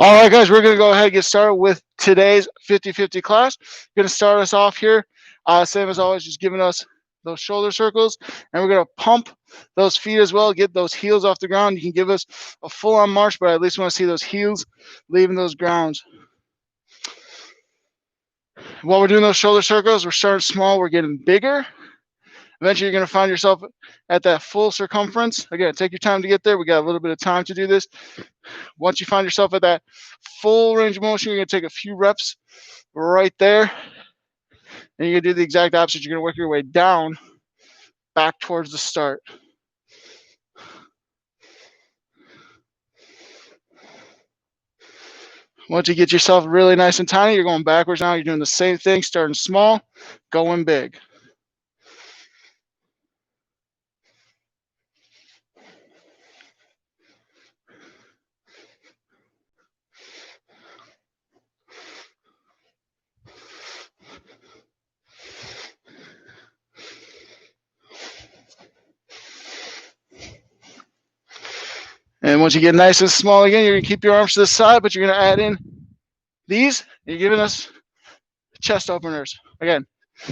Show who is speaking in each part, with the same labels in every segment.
Speaker 1: All right, guys, we're going to go ahead and get started with today's 50-50 class. Going to start us off here, same as always, just giving us those shoulder circles, and we're going to pump those feet as well, get those heels off the ground. You can give us a full-on march, but I at least want to see those heels leaving those grounds. While we're doing those shoulder circles, we're starting small, we're getting bigger. Eventually, you're going to find yourself at that full circumference. Again, take your time to get there. We got a little bit of time to do this. Once you find yourself at that full range of motion, you're going to take a few reps right there. And you're going to do the exact opposite. You're going to work your way down, back towards the start. Once you get yourself really nice and tiny, you're going backwards now. You're doing the same thing, starting small, going big. And once you get nice and small again, you're going to keep your arms to the side, but you're going to add in these. You're giving us chest openers. Again,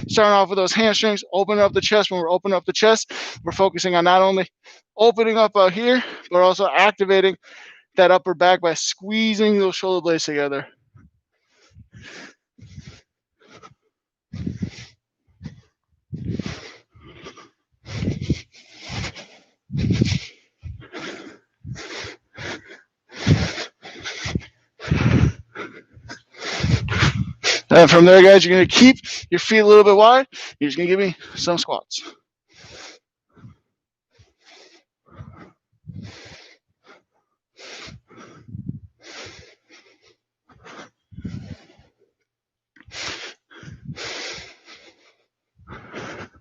Speaker 1: starting off with those hamstrings, opening up the chest. When we're opening up the chest, we're focusing on not only opening up out here, but also activating that upper back by squeezing those shoulder blades together. And from there, guys, you're going to keep your feet a little bit wide. You're just going to give me some squats.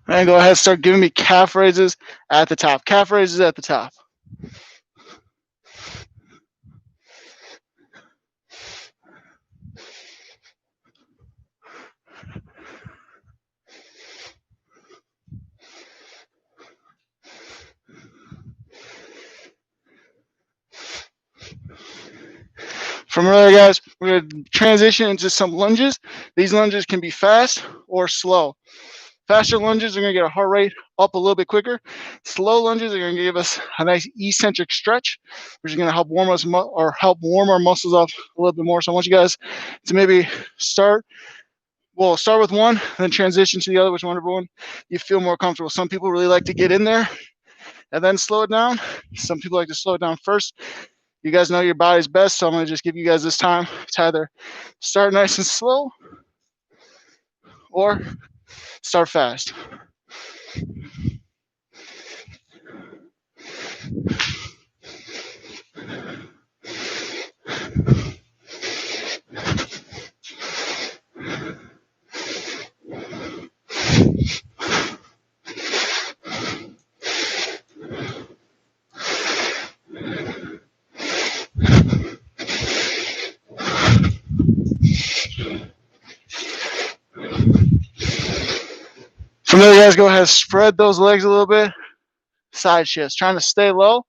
Speaker 1: And go ahead and start giving me calf raises at the top. Calf raises at the top. From there, guys, we're going to transition into some lunges. These lunges can be fast or slow. Faster lunges are going to get our heart rate up a little bit quicker. Slow lunges are going to give us a nice eccentric stretch, which is going to help warm us or help warm our muscles up a little bit more. So I want you guys to maybe start with one, then transition to the other, whichever one you feel more comfortable. Some people really like to get in there and then slow it down. Some people like to slow it down first. You guys know your body's best, so I'm going to just give you guys this time to either start nice and slow or start fast. From there, you guys go ahead and spread those legs a little bit. Side shifts, trying to stay low.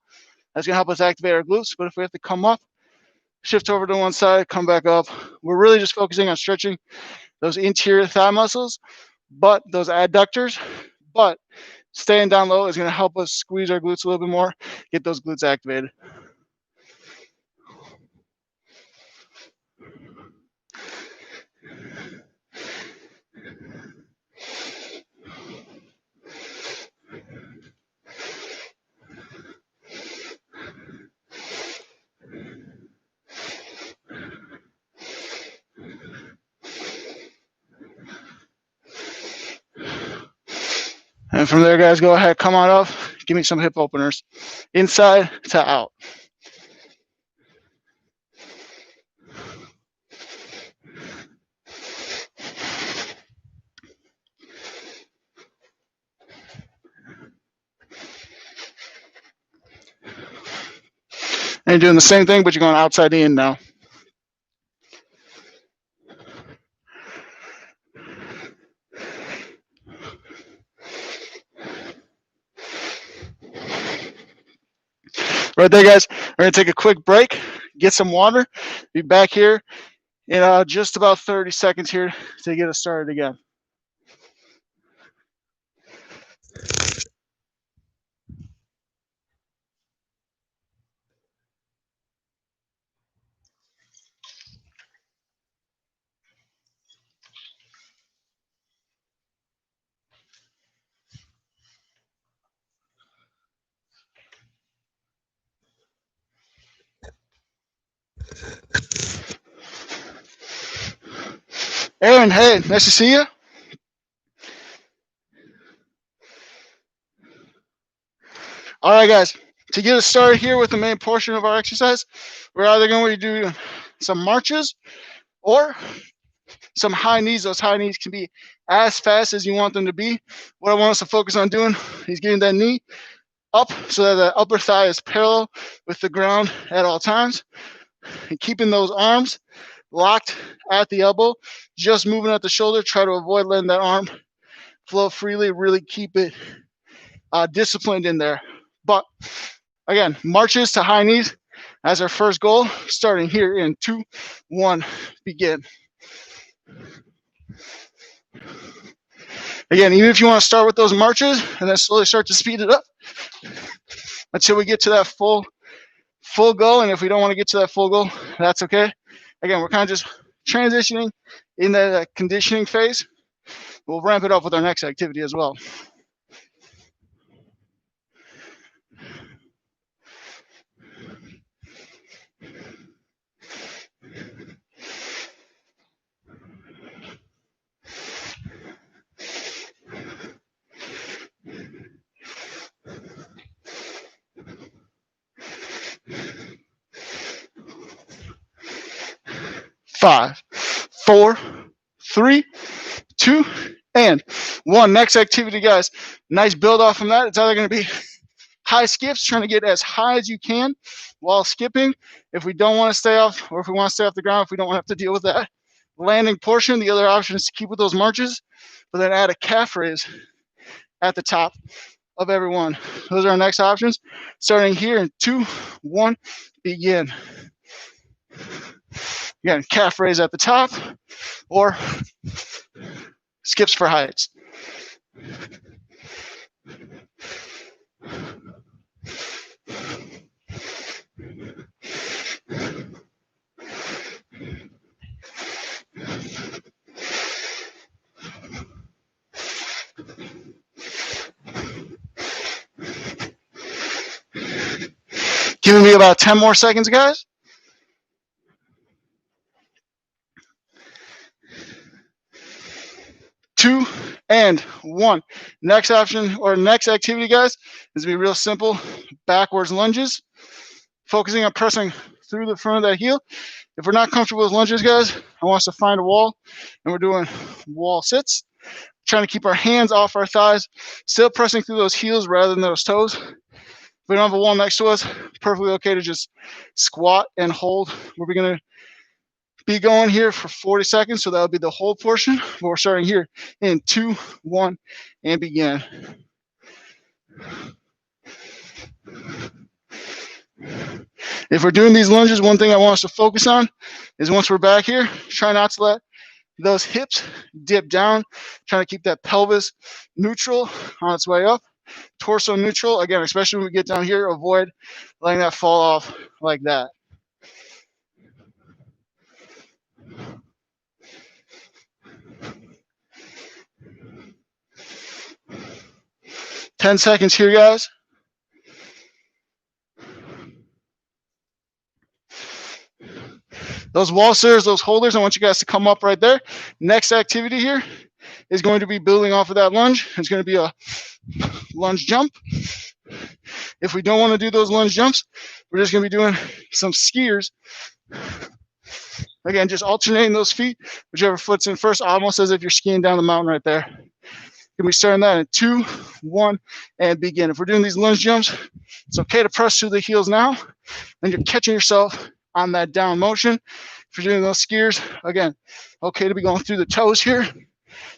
Speaker 1: That's going to help us activate our glutes. But if we have to come up, shift over to one side, come back up. We're really just focusing on stretching those interior thigh muscles, but those adductors. But staying down low is going to help us squeeze our glutes a little bit more, get those glutes activated. And from there, guys, go ahead, come on up, give me some hip openers, inside to out. And you're doing the same thing, but you're going outside in now. Right there, guys, we're going to take a quick break, get some water. Be back here in just about 30 seconds here to get us started again. Aaron, hey, nice to see you. All right, guys, to get us started here with the main portion of our exercise, we're either going to do some marches or some high knees. Those high knees can be as fast as you want them to be. What I want us to focus on doing is getting that knee up so that the upper thigh is parallel with the ground at all times, and keeping those arms locked at the elbow, just moving at the shoulder. Try to avoid letting that arm flow freely. Really keep it disciplined in there. But again, marches to high knees as our first goal, starting here in 2, 1, begin. Again, even if you want to start with those marches and then slowly start to speed it up until we get to that full goal. And if we don't want to get to that full goal, that's okay. Again, we're kind of just transitioning in the conditioning phase. We'll ramp it up with our next activity as well. Five, 4, 3, 2, and 1. Next activity, guys. Nice build off from that. It's either going to be high skips, trying to get as high as you can while skipping. If we don't want to stay off, or if we want to stay off the ground, if we don't want to have to deal with that landing portion, the other option is to keep with those marches, but then add a calf raise at the top of every one. Those are our next options. Starting here in 2, 1, begin. Again, calf raise at the top or skips for heights. Giving me about 10 more seconds, guys. 2 and 1. Next option or next activity, guys, is to be real simple. Backwards lunges, focusing on pressing through the front of that heel. If we're not comfortable with lunges, guys, I want us to find a wall, and we're doing wall sits. Trying to keep our hands off our thighs, still pressing through those heels rather than those toes. If we don't have a wall next to us, perfectly okay to just squat and hold. We're going to be going here for 40 seconds, so that'll be the whole portion. But we're starting here in 2, 1, and begin. If we're doing these lunges, one thing I want us to focus on is once we're back here, try not to let those hips dip down, trying to keep that pelvis neutral on its way up, torso neutral. Again, especially when we get down here, avoid letting that fall off like that. Ten seconds here, guys. Those wall sits, those holders, I want you guys to come up right there. Next activity here is going to be building off of that lunge. It's going to be a lunge jump. If we don't want to do those lunge jumps, we're just going to be doing some skiers. Again, just alternating those feet, whichever foot's in first, almost as if you're skiing down the mountain right there. Going to be starting that in 2, 1, and begin. If we're doing these lunge jumps, it's okay to press through the heels now, and you're catching yourself on that down motion. If you're doing those skiers, again, okay to be going through the toes here,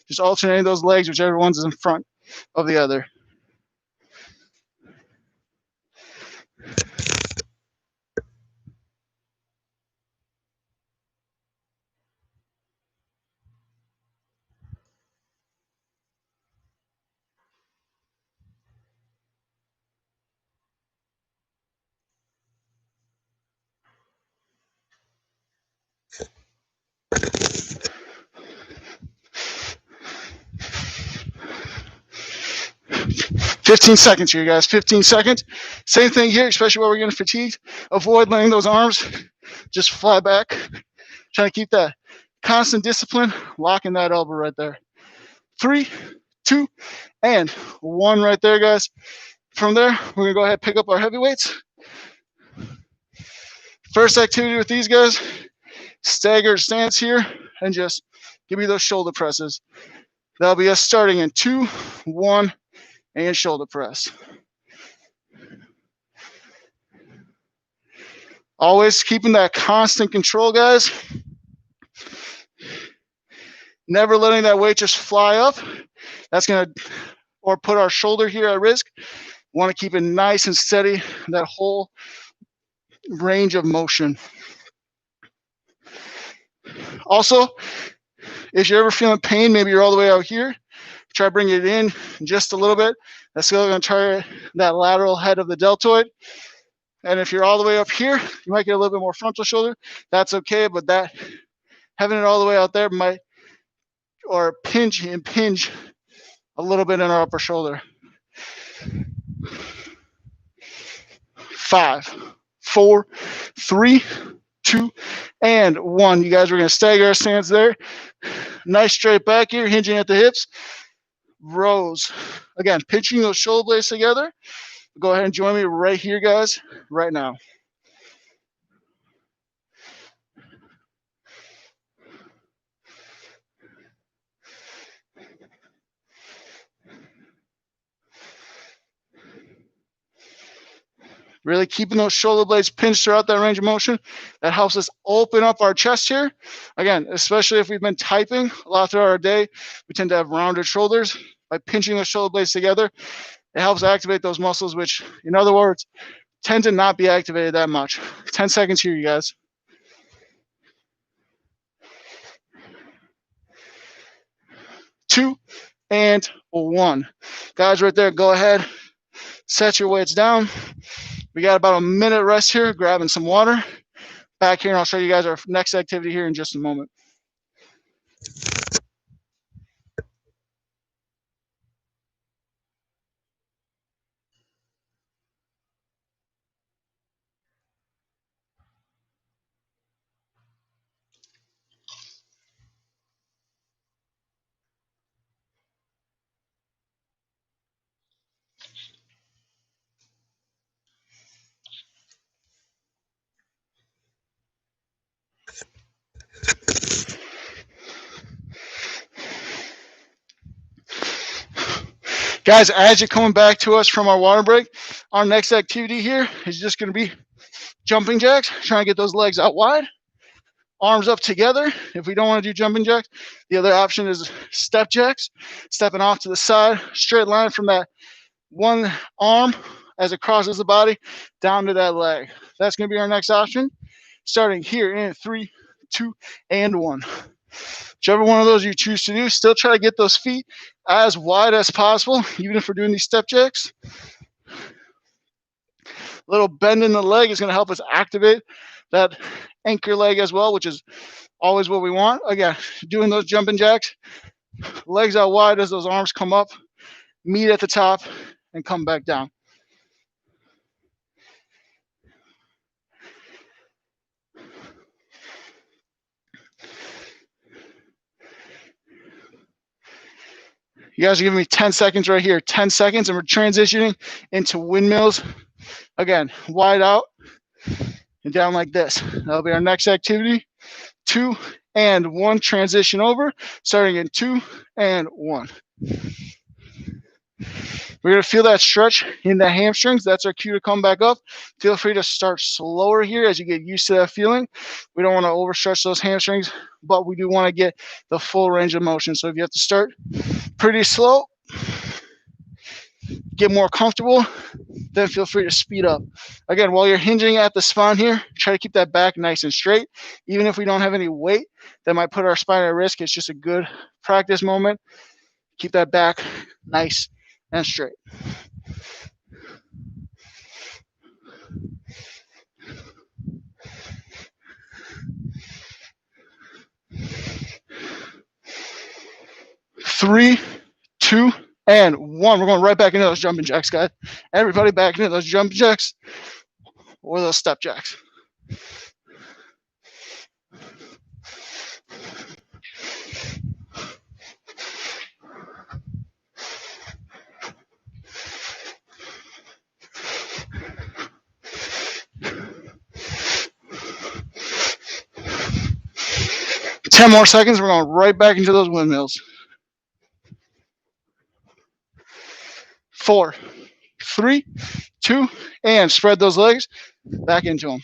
Speaker 1: just alternating those legs, whichever one's in front of the other. 15 seconds here, guys. 15 seconds. Same thing here, especially while we're getting fatigued. Avoid letting those arms just fly back. Trying to keep that constant discipline, locking that elbow right there. 3, 2, and 1 right there, guys. From there, we're gonna go ahead and pick up our heavy weights. First activity with these guys, staggered stance here, and just give me those shoulder presses. That'll be us starting in 2, 1, and shoulder press. Always keeping that constant control, guys. Never letting that weight just fly up. That's gonna, or put our shoulder here at risk. Want to keep it nice and steady, that whole range of motion. Also, if you're ever feeling pain, maybe you're all the way out here, try bringing it in just a little bit. That's still going to try that lateral head of the deltoid. And if you're all the way up here, you might get a little bit more frontal shoulder. That's okay, but that having it all the way out there might, or impinge a little bit in our upper shoulder. 5, 4, 3, 2, and 1. You guys, we're going to stagger our stance there. Nice straight back here, hinging at the hips. Rows. Again, pinching those shoulder blades together. Go ahead and join me right here, guys, right now. Really keeping those shoulder blades pinched throughout that range of motion. That helps us open up our chest here. Again, especially if we've been typing a lot throughout our day, we tend to have rounded shoulders. By pinching those shoulder blades together, it helps activate those muscles, which, in other words, tend to not be activated that much. 10 seconds here, you guys. 2, and 1. Guys, right there, go ahead. Set your weights down. We got about a minute rest here, grabbing some water. Back here, and I'll show you guys our next activity here in just a moment. Guys, as you're coming back to us from our water break, our next activity here is just going to be jumping jacks, trying to get those legs out wide, arms up together. If we don't want to do jumping jacks, the other option is step jacks, stepping off to the side, straight line from that one arm as it crosses the body down to that leg. That's going to be our next option, starting here in 3, 2, and 1. Whichever one of those you choose to do, still try to get those feet as wide as possible, even if we're doing these step jacks. A little bend in the leg is going to help us activate that anchor leg as well, which is always what we want. Again, doing those jumping jacks, legs out wide as those arms come up, meet at the top, and come back down. You guys are giving me 10 seconds right here. 10 seconds, and we're transitioning into windmills. Again, wide out and down like this. That'll be our next activity. 2 and 1, transition over, starting in 2 and 1. We're going to feel that stretch in the hamstrings. That's our cue to come back up. Feel free to start slower here as you get used to that feeling. We don't want to overstretch those hamstrings, but we do want to get the full range of motion. So if you have to start pretty slow, get more comfortable, then feel free to speed up. Again, while you're hinging at the spine here, try to keep that back nice and straight. Even if we don't have any weight that might put our spine at risk, it's just a good practice moment. Keep that back nice and straight. Three, 2, and 1. We're going right back into those jumping jacks, guys. Everybody back into those jumping jacks or those step jacks. Ten more seconds. We're going right back into those windmills. 4, 3, 2, and spread those legs back into them.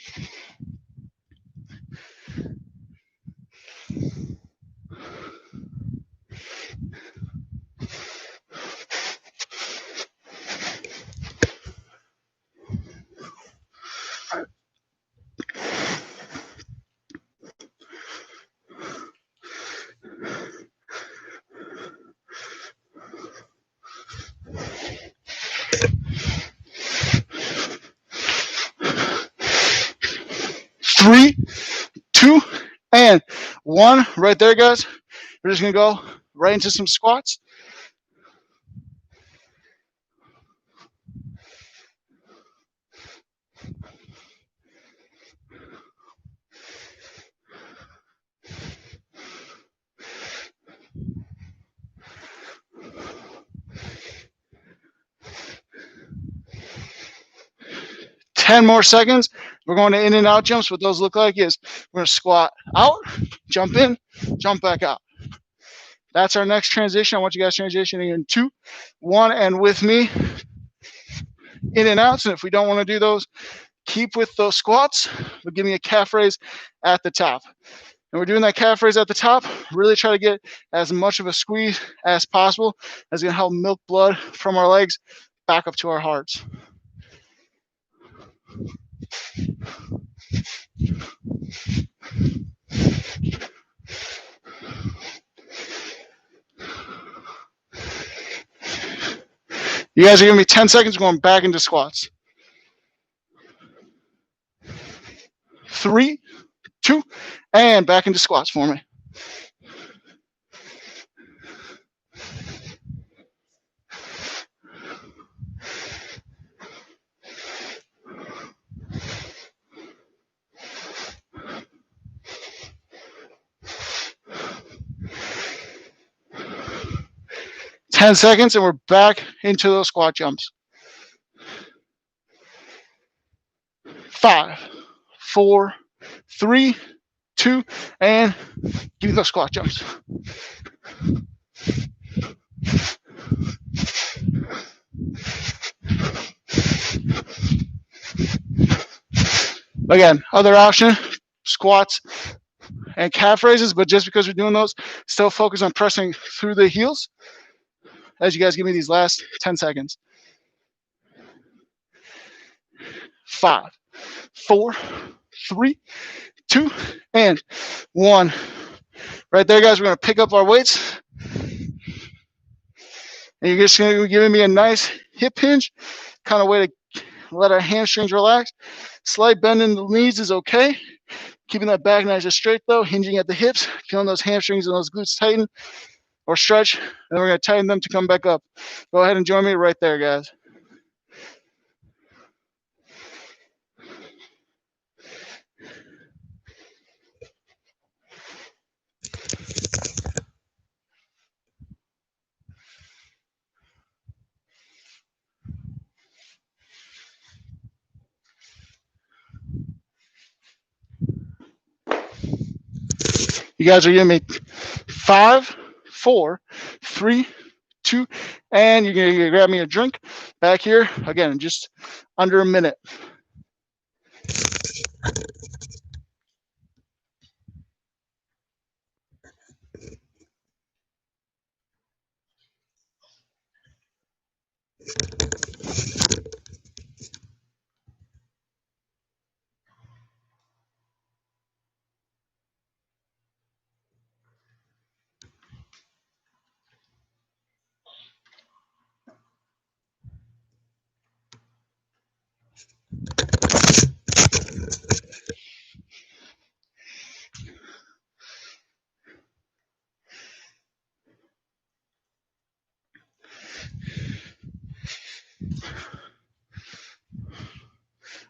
Speaker 1: Three, 2, and 1. Right there, guys. We're just going to go right into some squats. Ten more seconds. We're going to in and out jumps. What those look like is we're going to squat out, jump in, jump back out. That's our next transition. I want you guys transitioning in 2, 1, and with me, in and outs. And if we don't want to do those, keep with those squats, but give me a calf raise at the top. And we're doing that calf raise at the top. Really try to get as much of a squeeze as possible. That's going to help milk blood from our legs back up to our hearts. You guys are giving me 10 seconds going back into squats. 3, 2, and back into squats for me. Ten seconds, and we're back into those squat jumps. 5, 4, 3, 2, and give me those squat jumps. Again, other option, squats and calf raises, but just because we're doing those, still focus on pressing through the heels as you guys give me these last 10 seconds. 5, 4, 3, 2, and 1. Right there, guys, we're going to pick up our weights. And you're just going to be giving me a nice hip hinge, kind of way to let our hamstrings relax. Slight bend in the knees is okay. Keeping that back nice and straight, though, hinging at the hips, feeling those hamstrings and those glutes tighten or stretch. And then we're going to tighten them to come back up. Go ahead and join me right there, guys. You guys are giving me 5, 4, 3, 2, and you're going to grab me a drink back here. Again, just under a minute.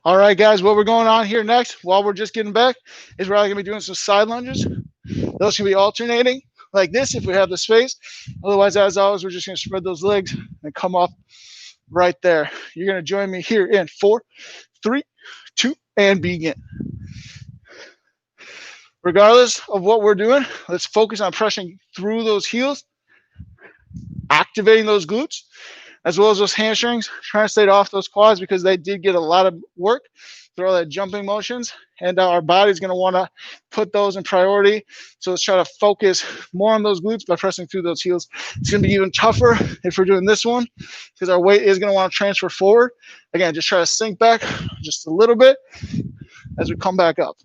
Speaker 1: All right, guys, what we're going on here next while we're just getting back is we're going to be doing some side lunges. Those can be alternating like this if we have the space. Otherwise, as always, we're just going to spread those legs and come up right there. You're going to join me here in 4, 3, 2, and begin. Regardless of what we're doing, let's focus on pressing through those heels, activating those glutes, as well as those hamstrings, trying to stay off those quads because they did get a lot of work through all that jumping motions, and our body's going to want to put those in priority. So let's try to focus more on those glutes by pressing through those heels. It's going to be even tougher if we're doing this one because our weight is going to want to transfer forward. Again, just try to sink back just a little bit as we come back up.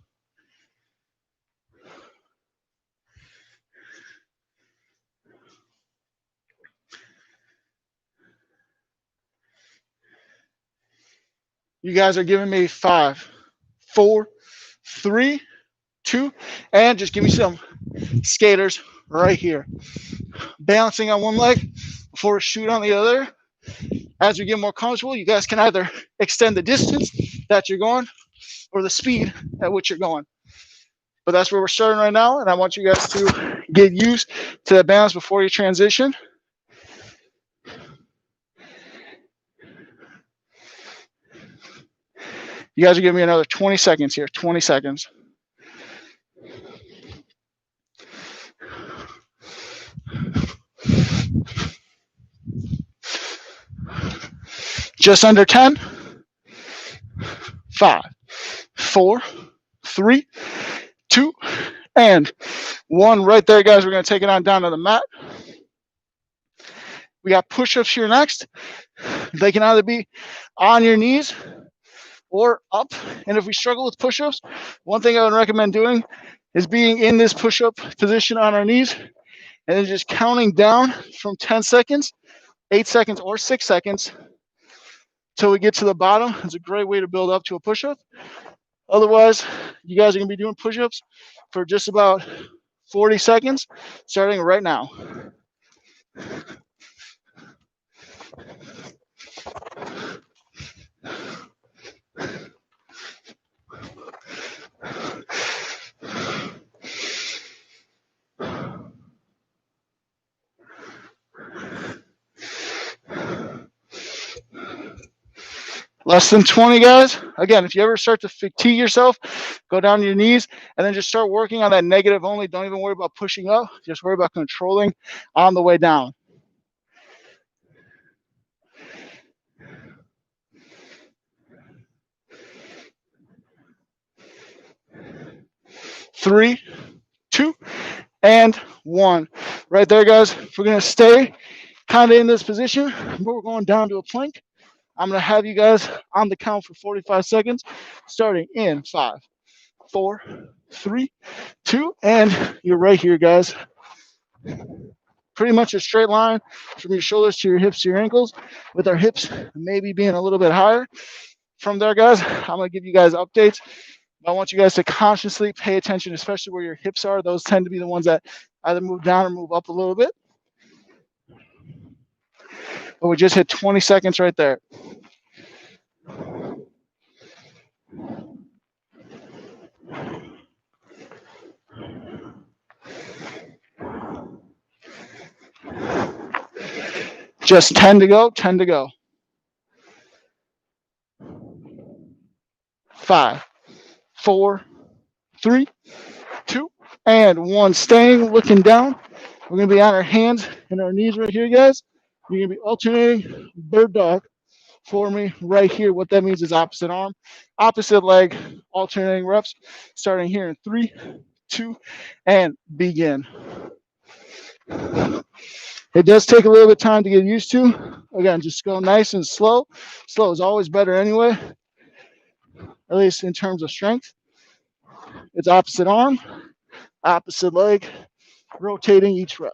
Speaker 1: You guys are giving me 5, 4, 3, 2, and just give me some skaters right here. Balancing on one leg before we shoot on the other. As we get more comfortable, you guys can either extend the distance that you're going or the speed at which you're going. But that's where we're starting right now, and I want you guys to get used to that balance before you transition. You guys are giving me another 20 seconds here, 20 seconds. Just under 10. 5, 4, 3, 2, and 1. Right there, guys. We're going to take it on down to the mat. We got push-ups here next. They can either be on your knees or up. And if we struggle with push-ups, one thing I would recommend doing is being in this push-up position on our knees and then just counting down from 10 seconds, 8 seconds, or 6 seconds till we get to the bottom. It's a great way to build up to a push-up. Otherwise, you guys are going to be doing push-ups for just about 40 seconds, starting right now. Less than 20, guys. Again, if you ever start to fatigue yourself, go down to your knees and then just start working on that negative only. Don't even worry about pushing up. Just worry about controlling on the way down. 3, 2, and 1. Right there, guys. We're going to stay kind of in this position, but we're going down to a plank. I'm going to have you guys on the count for 45 seconds, starting in 5, 4, 3, 2, and you're right here, guys. Pretty much a straight line from your shoulders to your hips to your ankles, with our hips maybe being a little bit higher. From there, guys, I'm going to give you guys updates. I want you guys to consciously pay attention, especially where your hips are. Those tend to be the ones that either move down or move up a little bit. But we just hit 20 seconds right there. Just 10 to go, 10 to go. 5, 4, 3, 2, and 1. Staying, looking down. We're going to be on our hands and our knees right here, guys. You're going to be alternating bird dog for me right here. What that means is opposite arm, opposite leg, alternating reps, starting here in 3, 2, and begin. It does take a little bit of time to get used to. Again, just go nice and slow. Slow is always better anyway, at least in terms of strength. It's opposite arm, opposite leg, rotating each rep.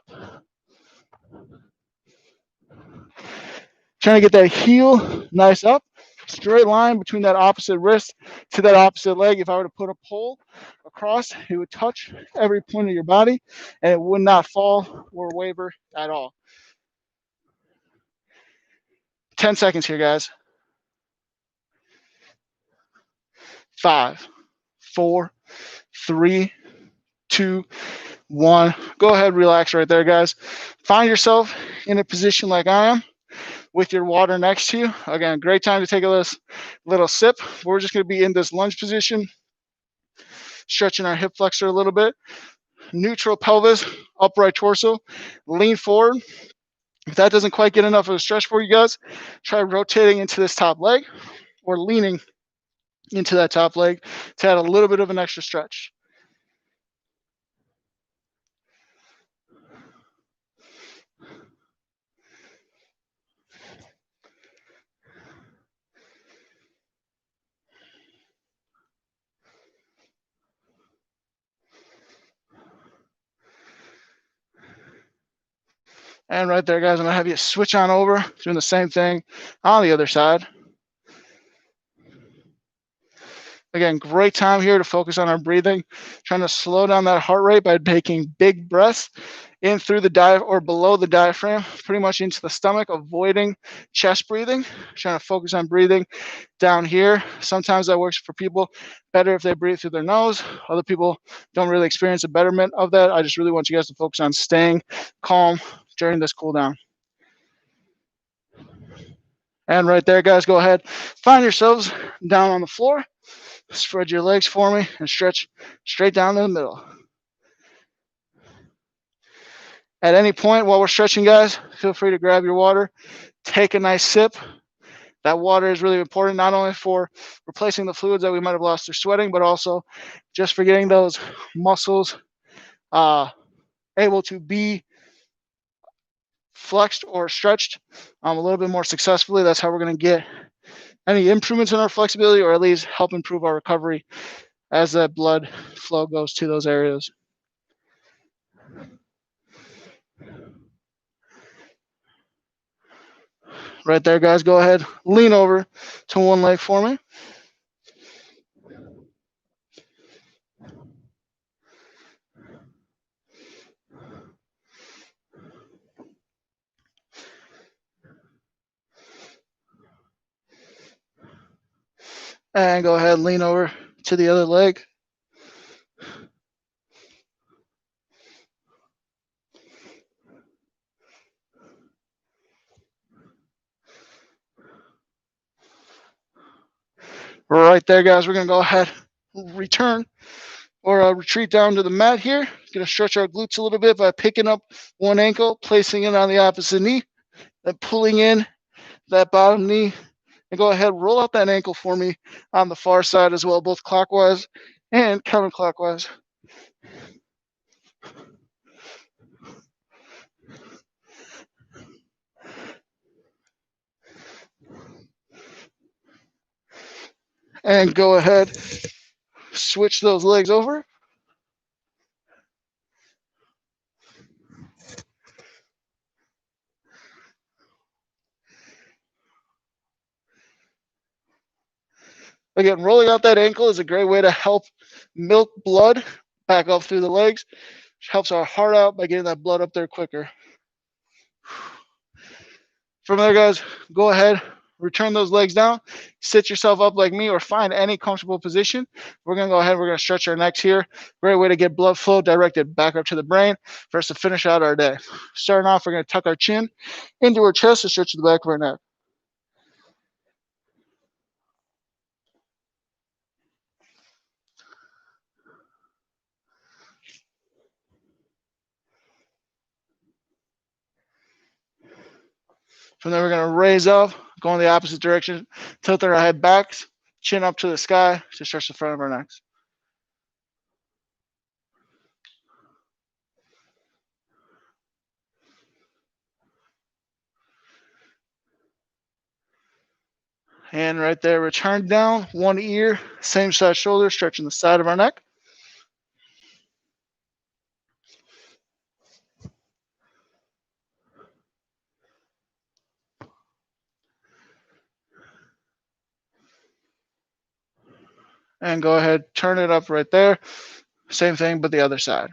Speaker 1: Trying to get that heel nice up, straight line between that opposite wrist to that opposite leg. If I were to put a pole across, it would touch every point of your body and it would not fall or waver at all. 10 seconds here, guys. 5, 4, 3, 2, 1. Go ahead, relax right there, guys. Find yourself in a position like I am with your water next to you. Again, great time to take a little sip. We're just going to be in this lunge position, stretching our hip flexor a little bit. Neutral pelvis, upright torso, lean forward. If that doesn't quite get enough of a stretch for you guys, try rotating into this top leg or leaning into that top leg to add a little bit of an extra stretch. And right there, guys, I'm going to have you switch on over, doing the same thing on the other side. Again, great time here to focus on our breathing, trying to slow down that heart rate by taking big breaths in through the diaphragm or below the diaphragm, pretty much into the stomach, avoiding chest breathing, trying to focus on breathing down here. Sometimes that works for people better if they breathe through their nose. Other people don't really experience a betterment of that. I just really want you guys to focus on staying calm during this cool down. And right there, guys, go ahead, find yourselves down on the floor. Spread your legs for me and stretch straight down to the middle. At any point while we're stretching, guys, feel free to grab your water, take a nice sip. That water is really important, not only for replacing the fluids that we might have lost through sweating, but also just for getting those muscles able to be flexed or stretched a little bit more successfully. That's how we're going to get any improvements in our flexibility, or at least help improve our recovery as that blood flow goes to those areas. Right there, guys, go ahead, lean over to one leg for me. And go ahead, lean over to the other leg. Right there, guys, we're going to go ahead, return or retreat down to the mat here. Going to stretch our glutes a little bit by picking up one ankle, placing it on the opposite knee, then pulling in that bottom knee. And go ahead, roll out that ankle for me on the far side as well, both clockwise and counterclockwise. And go ahead, switch those legs over. Again, rolling out that ankle is a great way to help milk blood back up through the legs, which helps our heart out by getting that blood up there quicker. From there, guys, go ahead, return those legs down, sit yourself up like me, or find any comfortable position. We're going to go ahead, we're going to stretch our necks here. Great way to get blood flow directed back up to the brain for us to finish out our day. Starting off, we're going to tuck our chin into our chest and stretch the back of our neck. From there, we're going to raise up, go in the opposite direction, tilt our head back, chin up to the sky to stretch the front of our necks. And right there, return down, one ear, same side shoulder, stretching the side of our neck. And go ahead, turn it up right there. Same thing, but the other side.